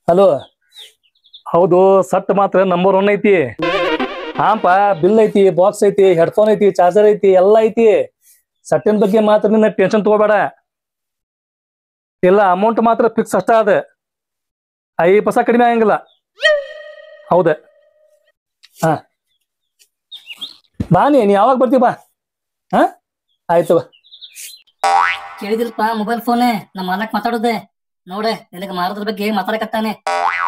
Hello. ಹೌದು, ಸಟ್ ಮಾತ್ರ number 1 ಐತಿ. ಹಾಂಪ, ಬಿಲ್ ಐತಿ, ಬಾಕ್ಸ್ ಐತಿ, ಹೆಡ್ಫೋನ್ ಐತಿ, ಚಾರ್ಜರ್ ಐತಿ, ಎಲ್ಲ ಐತಿ. ಸಟ್ಟಿನ ಬಗ್ಗೆ ಮಾತ್ರ ನಿನ್ನ ಟೆನ್ಷನ್ ತಗೋಬೇಡ. ಇಲ್ಲ, ಅಮೌಂಟ್ ಮಾತ್ರ ಫಿಕ್ಸ್ ಅಷ್ಟ ಅದ. 5% ಕಡಿಮೆ ಆಗಂಗಿಲ್ಲ. ಹೌದ. ಹಾ, ಬಾ ನೀ ಯಾವಾಗ ಬರ್ತೀವಿ ಬಾ. ಹಾ, ಆಯ್ತು ಬಾ. ಕೇಳಿದಿಲ್ಪ ಮೊಬೈಲ್ ಫೋನ್ ನಮ್ಮ ಮಾಲಕ್ ಮಾತಾಡೋದೆ. ನೋಡೆ, ನಿನಗೆ ಮಾರೋದ್ರ ಬಗ್ಗೆ ಮಾತಾಡಕತ್ತಾನೆ.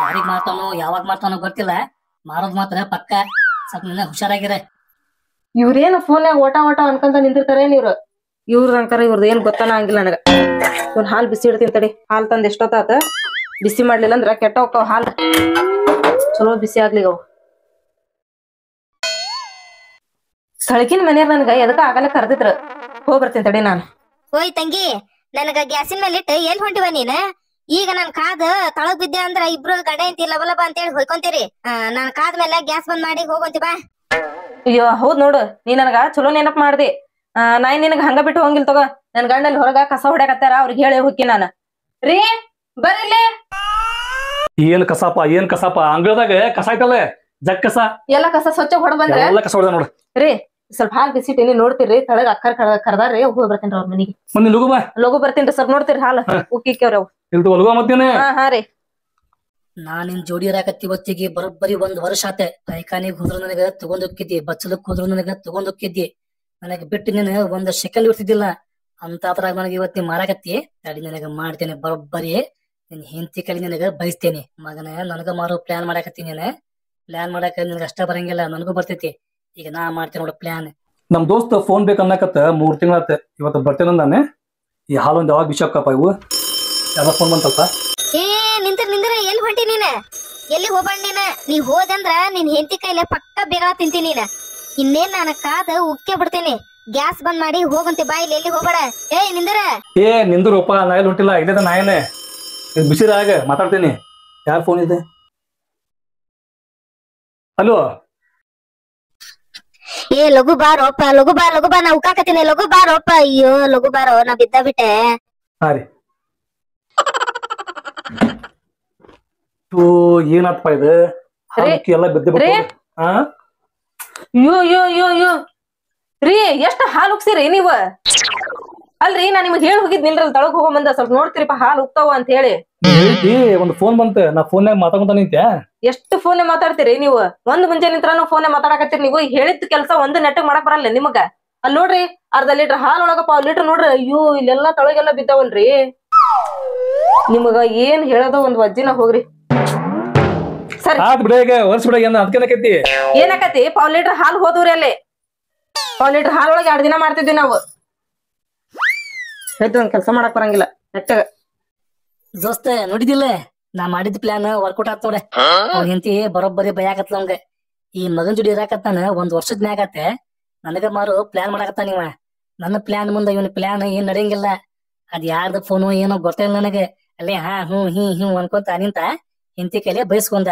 ಯಾರಿಗ್ ಮಾಡ್ತಾನೋ ಯಾವಾಗ ಮಾಡ್ತಾನೋ ಗೊತ್ತಿಲ್ಲ. ಮಾರೋದ್ ಮಾತ್ರ ಪಕ್ಕ. ಸ್ವಲ್ಪ ನಿನ್ನ ಹುಷಾರಾಗಿರ. ಇವ್ರೇನು ಫೋನ್ಯಾಗ ಓಟ ಅನ್ಕೊಂತ ನಿಂತಿರ್ತಾರೇನ್ ಇವ್ರ ಅಂಕಾರ ಇವ್ರದ್ದು ಏನ್ ಗೊತ್ತಾನ ಆಗಿಲ್ಲ ನನಗ. ಒಂದ್ ಹಾಲ್ ಬಿಸಿ ಇಡ್ತೀನಿ ತಡಿ. ಹಾಲ್ ತಂದ್ ಎಷ್ಟೊತ್ತಾತ. ಬಿಸಿ ಮಾಡ್ಲಿಲ್ಲ ಅಂದ್ರ ಕೆಟ್ಟ ಹೋಗ್ತಾವ ಹಾಲ್. ಚಲೋ ಬಿಸಿ ಆಗ್ಲಿ ಅವು. ಕಳಕಿನ ಮನ್ಯಾರ ನನ್ಗ ಎದಕ್ಕ ಆಗಲ್ಲ ಕರ್ದಿದ್ರ. ಹೋಗ್ ಬರ್ತೀನಿ ತಡಿ ನಾನು. ಓಯ್ ತಂಗಿ, ನನಗ ಗ್ಯಾಸಿನ ಮೇಲೆ ಇಟ್ಟು ಎಲ್ಲಿ ಹೊಂಟಿವ ನೀನ? ಈಗ ನನ್ ಕಾದ್ ತಳಗ್ ಬಿದ್ದೆ ಅಂದ್ರ ಇಬ್ರು ಗಂಡ ಎಂತಿ ಲಬಲಬ ಅಂತೇಳಿ ಹೊಯ್ಕೊಂತೀರಿ. ನಾನ್ ಕಾದ್ ಮೇಲೆ ಗ್ಯಾಸ್ ಬಂದ್ ಮಾಡಿ ಹೋಗಂತಿ ಬಾ. ಅಯ್ಯೋ ಹೌದ್ ನೋಡು, ನೀ ನನಗ ಚಲೋ ನೆನಪ್ ಮಾಡ್ದಿ. ನಾ ನಿನಗ ಹಂಗ ಬಿಟ್ಟು ಹೋಗಿಲ್ ತಗೋ. ನನ್ ಗಂಡಲ್ಲಿ ಹೊರಗ ಕಸ ಹೊಡ್ಯಾಕತ್ತಾರ, ಅವ್ರಿಗೆ ಹೇಳಿ ಹೋಗಿ ನಾನು. ರೀ ಬರ್ರಿಲ್ಲೇ. ಏನ್ ಕಸಪ ಅಂಗಳದಾಗ ಕಸ ಐತಲ್ಲ, ಜಗ್ ಕಸ. ಎಲ್ಲ ಕಸ ಸ್ವಚ್ಛ ಹೊಡ್ ಬಂದ್ರೆ ಎಲ್ಲ ಕಸ ಹೊಡೆದ ನೋಡು. ರೀ ಸ್ವಲ್ಪ ಹಾಲ್ ಬಿಸಿಟ್ಟಿನಿ, ನೋಡ್ತೀರಿ ತಳಗ ಅಕ್ಕರ್ ಕರ್ದಾರ್ರಿ, ಹೋಗಿ ಬರ್ತೀನಿ ಅವ್ರ ಮನಿಗೆ. ಮಂದಿ ಲಗು ಬಾ. ಲಗು ಬರ್ತೀನಿ ಸ್ವಲ್ಪ, ನೋಡ್ತೀರಿ ಹಾಲು ಉಕ್ಕಿಕ್ಯವ್ರಿ ಅವ್. ಇಲ್ತು ಲಗು ಮತ್ತೇನೆ. ಹಾ ರೀ. ನಾನಿನ್ ಜೋಡಿ ಇರಾಕತ್ತಿ ಹೊತ್ತಿಗೆ ಬರೋಬ್ಬರಿ 1 ವರ್ಷ ಆತೆ. ಪೈಖಾನಿಗ್ ಹೋದ್ರು ನನಗ ತಗೊಂಡೋಕ್ಕಿದ್ದಿ, ಬಚ್ಚಲಕ್ ಹೋದ್ರು ನನಗ ತಗೊಂಡೋಕ್ಕಿದ್ದಿ. ನನಗ ಬಿಟ್ಟು ನೀನು 1 ಸೆಕೆಂಡ್ ಇರ್ತಿದ್ದಿಲ್ಲ. ಅಂತ ಅದ್ರಾಗ ನನಗೆ ಇವತ್ತಿ ಮಾರಾಕತ್ತಿ. ತಡಿ ನನಗ ಮಾಡ್ತೇನೆ ಬರೋಬ್ಬರಿ. ನಿನ್ ಹೆಂಡತಿ ಕಲಿ ನನಗ ಬಯಸ್ತೇನೆ. ಮಗನ ನನಗ ಮಾರೋ ಪ್ಲಾನ್ ಮಾಡಾಕತ್ತಿ. ನೀನು ಪ್ಲಾನ್ ಮಾಡಾಕ ನಿನಗ ಅಷ್ಟ ಬರಂಗಿಲ್ಲ, ನನಗೂ ಬರ್ತೈತಿ. ಈಗ ನಾ ಮಾಡ್ತೇನೆ ನೋಡ ಪ್ಲಾನ್. ನಮ್ ದೋಸ್ತ ಫೋನ್ ಬೇಕನ್ನಕತ್ತ 3 ತಿಂಗಳಾತ. ಇವತ್ತು ಬರ್ತೇನಂದಾನೆ. ಈ ಹಾಲೊಂದು ಯಾವಾಗ ಬಿಸಾಕಪ್ಪ ಇವು ಎಲ್ಲ ಫೋನ್ ಬಂತಲ್ಪ. ಏ ನಿಂದ್ರ ಎಲ್ಲಿ ಹೊಂಟಿ ನೀನ? ಎಲ್ಲಿ ಹೋಗ್ಬಂಡ್ ನೀ ಹೋದಂದ್ರ ನಿನ್ ಹೆಂಡತಿ ಕೈಲೆ ಪಕ್ಕ ಬೇಗ ತಿಂತೀನಿ ನೀನ. ಇನ್ನೇನ್ ನಾನು ಕಾದ ಉಕ್ಕೇ ಬಿಡ್ತೀನಿ. ಗ್ಯಾಸ್ ಬಂದ್ ಮಾಡಿ ಹೋಗಂತೆ ಬಾ. ಇಲ್ಲಿ ಎಲ್ಲಿ ಹೋಗ್ಬೇಡ. ಏಯ್ ನಿಂದ್ರಪ್ಪ, ನಾ ಎಲ್ಲಿ ಹೊಂಟಿಲ್ಲ, ಇಲ್ಲದ ನಾಯೇನೆ ಬಿಸಿರಾಗ ಮಾತಾಡ್ತೇನಿ. ಯಾರ ಫೋನ್ ಇದೆ? ಹಲೋ. ಏ ಲಘು ಬಾರೋಪ್ಪ, ಲಘು ಬಾ, ನಾ ಉಕ್ಕಾಕತ್ತೀನಿ. ಲಘು ಬಾರೋಪ್ಪ. ಅಯ್ಯೋ ಲಘು ಬಾರೋ, ನಾ ಬಿದ್ದ ಬಿಟ್ಟೆ. ಹಾ ರೀ. ಏನಪ್ಪ ಇದು ಎಲ್ಲ ಬಿದ್ದು ಬಿಟ್ಟು. ರೀ ಎಷ್ಟ ಹಾಲು ಉಕ್ಸಿರಿ ನೀವ? ಅಲ್ರಿ ನಾ ನಿಮ್ಗೆ ಹೇಳಿ ಹೋಗಿದ್ ನಿಲ್ರಲ್ ತಳಗ್ ಹೋಗೋ ಬಂದ ಸ್ವಲ್ಪ ನೋಡ್ತೀರಿಪ್ಪ ಹಾಲು ಉಕ್ತಾವ ಅಂತ ಹೇಳಿ. ಒಂದು ಫೋನ್ ಬಂತ, ನಾ ಫೋನ್ಯಾಗ ಮಾತಾಡ್ಕೊಂತ ನಿಂತೆ. ಎಷ್ಟು ಫೋನ್ ಮಾತಾಡ್ತೀರಿ ನೀವು? ಒಂದ್ ಮುಂಜೆ ನಿಂತ್ರಾನು ಫೋನ್ ಮಾತಾಡಕತ್ತೀರಿ ನೀವು. ಹೇಳಿದ ಕೆಲಸ ಒಂದು ನೆಟ್ಟಗ್ ಮಾಡಕ್ ಬರಲ್ಲ ನಿಮಗ. ಅಲ್ಲಿ ನೋಡ್ರಿ, ಅರ್ಧ ಲೀಟರ್ ಹಾಲ್ ಒಳಗಪ್ಪ ಲೀಟರ್ ನೋಡ್ರಿ. ಅಯ್ಯೋ ಇಲ್ಲೆಲ್ಲಾ ತಳಗೆಲ್ಲ ಬಿದ್ದಾವಲ್ರಿ. ನಿಮಗ ಏನ್ ಹೇಳೋದು ಒಂದ್ ವಜ್ಜಿನ ಹೋಗ್ರಿ. ಸರಿ ವರ್ಷ ಬಿಡ ಅದಕ್ಕೇನಕೈತಿ. ಏನಕತಿ? 1 ಲೀಟರ್ ಹಾಲು ಹೋದ್ರಿ ಅಲ್ಲಿ. 1 ಲೀಟರ್ ಹಾಲ್ ಒಳಗೆ 2 ದಿನ ಮಾಡ್ತಿದ್ವಿ ನಾವು. ಒಂದ್ ಕೆಲಸ ಮಾಡಕ್ ಬರಂಗಿಲ್ಲ ನೆಟ್ಟಗ. ದೋಸ್ತ ನೋಡಿದಿಲ್ಲ, ನಾ ಮಾಡಿದ ಪ್ಲಾನ್ ವರ್ಕೌಟ್ ಆತ್ ನೋಡೆ. ಅವ್ನ ಹೆಂಡತಿ ಬರೋಬ್ಬರಿ ಭಯಾಕತ್ಲ ಅವಂಗ. ಈ ಮಗನ್ ಜೋಡಿ ಇರಾಕತ್ತಾನ 1 ವರ್ಷದ ಮ್ಯಾಗತ್ತೆ. ನನಗ ಮಾರು ಪ್ಲಾನ್ ಮಾಡಾಕತ್ತಾನ ಇವ. ನನ್ನ ಪ್ಲಾನ್ ಮುಂದೆ ಇವನ್ ಪ್ಲಾನ್ ಏನ್ ನಡೆಯಂಗಿಲ್ಲ. ಅದ್ ಯಾರ್ದ ಫೋನು ಏನೋ ಗೊತ್ತಿಲ್ಲ ನನಗೆ. ಅಲ್ಲೇ ಹಾ ಹ್ಞೂ ಹ್ಞೂ ಅನ್ಕೊಂತ ನಿಂತ ಹೆಂಡತಿ ಕೈಲೆ ಬಯಸ್ಕೊಂಡ.